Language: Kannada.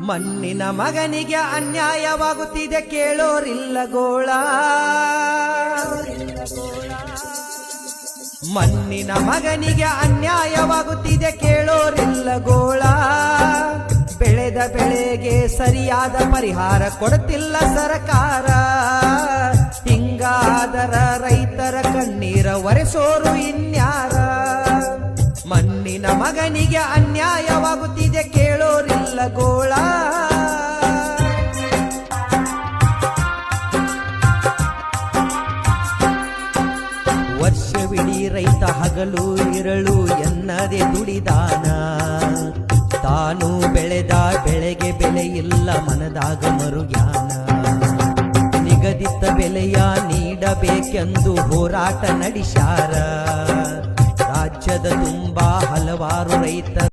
ಮಣ್ಣಿನ ಮಗನಿಗೆ ಅನ್ಯಾಯವಾಗುತ್ತಿದೆ ಕೇಳೋರಿಲ್ಲ ಗೋಳ. ಮಣ್ಣಿನ ಮಗನಿಗೆ ಅನ್ಯಾಯವಾಗುತ್ತಿದೆ ಕೇಳೋರಿಲ್ಲ ಗೋಳ. ಬೆಳೆದ ಬೆಳೆಗೆ ಸರಿಯಾದ ಪರಿಹಾರ ಕೊಡುತ್ತಿಲ್ಲ ಸರ್ಕಾರ. ಹಿಂಗಾದರ ರೈತರ ಕಣ್ಣೀರ ಒರೆಸೋರು ಇನ್ಯಾರ. ಮಣ್ಣಿನ ಮಗನಿಗೆ ಅನ್ಯಾಯವಾಗುತ್ತಿದೆ ಕೇಳೋರಿಲ್ಲ ಗೋಳ. ವರ್ಷವಿಡೀ ರೈತ ಹಗಲು ಇರಳು ಎನ್ನದೆ ದುಡಿದಾನ. ತಾನು ಬೆಳೆದ ಬೆಳೆಗೆ ಬೆಲೆ ಇಲ್ಲ ಮನದಾಗ ಮರುಗ್ಯಾನ. ನಿಗದಿತ ಬೆಲೆಯ ನೀಡಬೇಕೆಂದು ಹೋರಾಟ ನಡೆಸ್ಯಾರ. ರಾಜ್ಯದ ತುಂಬಾ ಹಲವಾರು ರೈತ